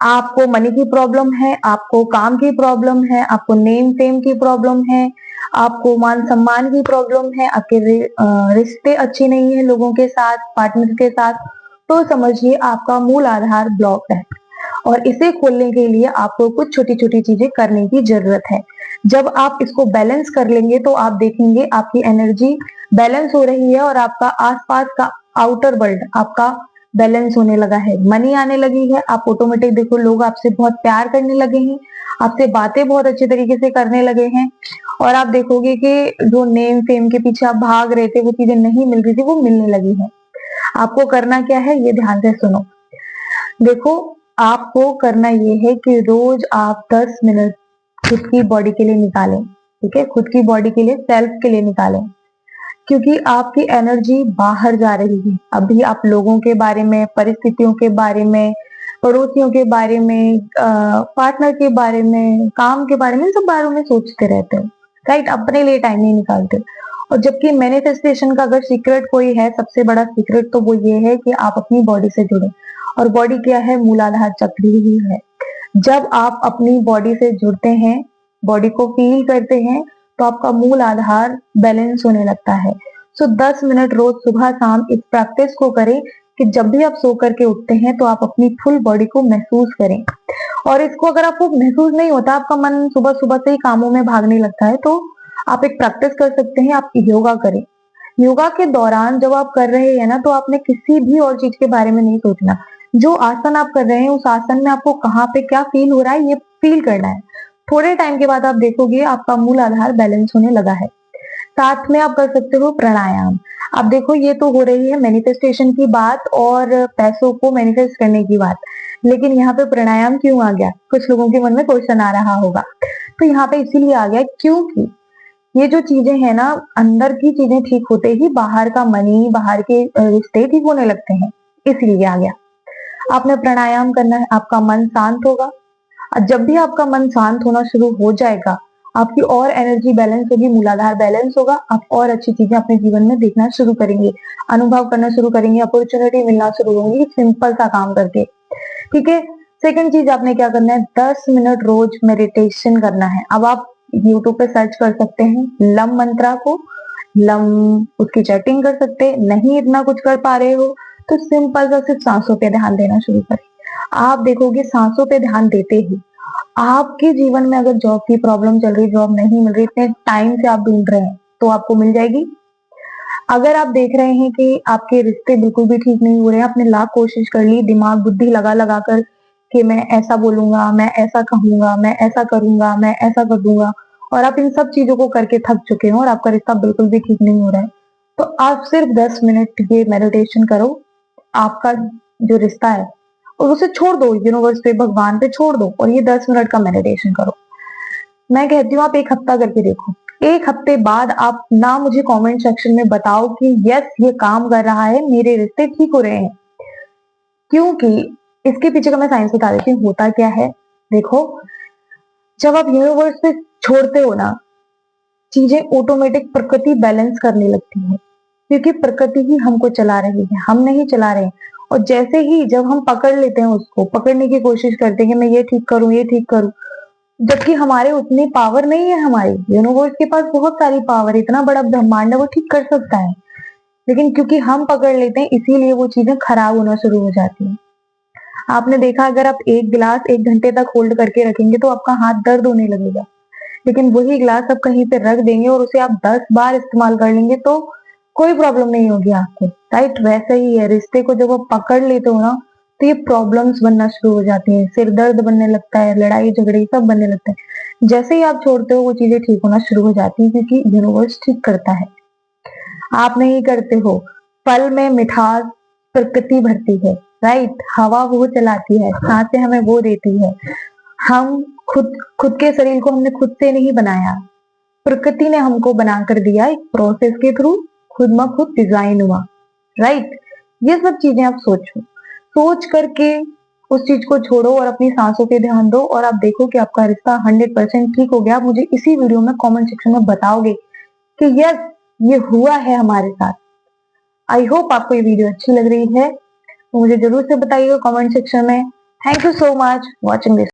आपको मनी की प्रॉब्लम है, आपको काम की प्रॉब्लम है, आपको नेम फेम की प्रॉब्लम है, आपको मान सम्मान की प्रॉब्लम है, आपके रिश्ते अच्छे नहीं है लोगों के साथ, पार्टनर के साथ, तो समझिए आपका मूल आधार ब्लॉक है। और इसे खोलने के लिए आपको कुछ छोटी छोटी चीजें करने की जरूरत है। जब आप इसको बैलेंस कर लेंगे तो आप देखेंगे आपकी एनर्जी बैलेंस हो रही है और आपका आसपास का आउटर वर्ल्ड आपका बैलेंस होने लगा है, मनी आने लगी है। आप ऑटोमेटिक देखो लोग आपसे बहुत प्यार करने लगे हैं, आपसे बातें बहुत अच्छे तरीके से करने लगे हैं, और आप देखोगे कि जो नेम फेम के पीछे आप भाग रहे थे, वो चीजें नहीं मिल रही थी, वो मिलने लगी है। आपको करना क्या है, ये ध्यान से सुनो। देखो, आपको करना ये है कि रोज आप 10 मिनट खुद की बॉडी के लिए निकालें। ठीक है, खुद की बॉडी के लिए, सेल्फ के लिए निकालें, क्योंकि आपकी एनर्जी बाहर जा रही है। अभी आप लोगों के बारे में, परिस्थितियों के बारे में, पड़ोसियों के बारे में, पार्टनर के बारे में, काम के बारे में, इन सब बारे में सोचते रहते हो, राइट? अपने लिए टाइम नहीं निकालते। और जबकि मैनिफेस्टेशन का अगर सीक्रेट कोई है, सबसे बड़ा सीक्रेट तो वो ये है कि आप अपनी बॉडी से जुड़े। और बॉडी क्या है? मूलाधार चक्र ही है। जब आप अपनी बॉडी से जुड़ते हैं, बॉडी को फील करते हैं, तो आपका मूल आधार बैलेंस होने लगता है। सो 10 मिनट रोज सुबह शाम इस प्रैक्टिस को करें कि जब भी आप सो करके उठते हैं तो आप अपनी फुल बॉडी को महसूस करें। और इसको अगर आपको महसूस नहीं होता, आपका मन सुबह सुबह से ही कामों में भागने लगता है, तो आप एक प्रैक्टिस कर सकते हैं, आप योगा करें। योगा के दौरान जब आप कर रहे हैं ना, तो आपने किसी भी और चीज के बारे में नहीं सोचना। जो आसन आप कर रहे हैं, उस आसन में आपको कहाँ पे क्या फील हो रहा है, ये फील करना है। थोड़े टाइम के बाद आप देखोगे आपका मूल आधार बैलेंस होने लगा है। साथ में आप कर सकते हो प्राणायाम। अब देखो, ये तो हो रही है मैनिफेस्टेशन की बात और पैसों को मैनिफेस्ट करने की बात, लेकिन यहाँ पे प्राणायाम क्यों आ गया? कुछ लोगों के मन में क्वेश्चन आ रहा होगा। तो यहाँ पे इसीलिए आ गया क्योंकि ये जो चीजें हैं ना, अंदर की चीजें ठीक होते ही बाहर का मनी, बाहर के रिश्ते ठीक होने लगते हैं, इसलिए आ गया। आपने प्राणायाम करना है, आपका मन शांत होगा। और जब भी आपका मन शांत होना शुरू हो जाएगा, आपकी और एनर्जी बैलेंस होगी, मूलाधार बैलेंस होगा, आप और अच्छी चीजें अपने जीवन में देखना शुरू करेंगे, अनुभव करना शुरू करेंगे, अपॉर्चुनिटी मिलना शुरू होंगी, सिंपल सा काम करके। ठीक है। सेकंड चीज आपने क्या करना है, 10 मिनट रोज मेडिटेशन करना है। अब आप यूट्यूब पे सर्च कर सकते हैं लम मंत्रा को, लम, उसकी चैटिंग कर सकते हैं। नहीं इतना कुछ कर पा रहे हो तो सिंपल सा सिर्फ सांसों पे ध्यान देना शुरू करें। आप देखोगे सांसों पे ध्यान देते ही आपके जीवन में अगर जॉब की प्रॉब्लम चल रही, जॉब नहीं मिल रही, इतने टाइम से आप ढूंढ रहे हैं, तो आपको मिल जाएगी। अगर आप देख रहे हैं कि आपके रिश्ते बिल्कुल भी ठीक नहीं हो रहे हैं, आपने लाख कोशिश कर ली, दिमाग बुद्धि लगा लगा कर कि मैं ऐसा बोलूंगा, मैं ऐसा कहूंगा, मैं ऐसा करूंगा, मैं ऐसा कर दूंगा, और आप इन सब चीजों को करके थक चुके हो और आपका रिश्ता बिल्कुल भी ठीक नहीं हो रहा है, तो आप सिर्फ 10 मिनट ये मेडिटेशन करो। आपका जो रिश्ता है और उसे छोड़ दो, यूनिवर्स पे, भगवान पे छोड़ दो, और ये 10 मिनट का मेडिटेशन करो। मैं कहती हूँ आप एक हफ्ता करके देखो। एक हफ्ते बाद आप ना मुझे कमेंट सेक्शन में बताओ कि यस ये काम कर रहा है, मेरे रिश्ते ठीक हो रहे हैं, क्योंकि इसके पीछे का मैं साइंस बता देती हूँ होता क्या है। देखो, जब आप यूनिवर्स पे छोड़ते हो ना, चीजें ऑटोमेटिक प्रकृति बैलेंस करने लगती है, क्योंकि प्रकृति ही हमको चला रही है, हम नहीं चला रहे हैं। और जैसे ही जब हम पकड़ लेते हैं, उसको पकड़ने की कोशिश करते हैं कि मैं ये ठीक करूं, ये ठीक करूं, जबकि हमारे उतनी पावर नहीं है। हमारी यूनिवर्स के पास बहुत सारी पावर है, इतना बड़ा ब्रह्मांड है, वो ठीक कर सकता है, लेकिन क्योंकि हम पकड़ लेते हैं, इसीलिए वो चीजें खराब होना शुरू हो जाती हैं। आपने देखा, अगर आप एक गिलास 1 घंटे तक होल्ड करके रखेंगे तो आपका हाथ दर्द होने लगेगा, लेकिन वही गिलास आप कहीं पे रख देंगे और उसे आप 10 बार इस्तेमाल कर लेंगे तो कोई प्रॉब्लम नहीं होगी आपको, राइट? वैसे ही है, रिश्ते को जब आप पकड़ लेते हो ना, तो ये प्रॉब्लम्स बनना शुरू हो जाती हैं, सिर दर्द बनने लगता है, लड़ाई झगड़े सब बनने लगता है। जैसे ही आप छोड़ते हो, वो चीजें ठीक होना शुरू हो जाती हैं, क्योंकि यूनिवर्स ठीक करता है, आप नहीं करते हो। फल में मिठास प्रकृति भरती है, राइट? हवा वो चलाती है, सांसें हमें वो देती है। हम खुद खुद के शरीर को हमने खुद से नहीं बनाया, प्रकृति ने हमको बनाकर दिया, एक प्रोसेस के थ्रू खुद में खुद डिजाइन हुआ, राइट? ये सब चीजें आप सोचो, सोच करके उस चीज को छोड़ो और अपनी सांसों पे ध्यान दो, और आप देखो कि आपका रिश्ता 100% ठीक हो गया। आप मुझे इसी वीडियो में कमेंट सेक्शन में बताओगे कि यस ये हुआ है हमारे साथ। आई होप आपको ये वीडियो अच्छी लग रही है, तो मुझे जरूर से बताइएगा कमेंट सेक्शन में। Thank you so much watching this.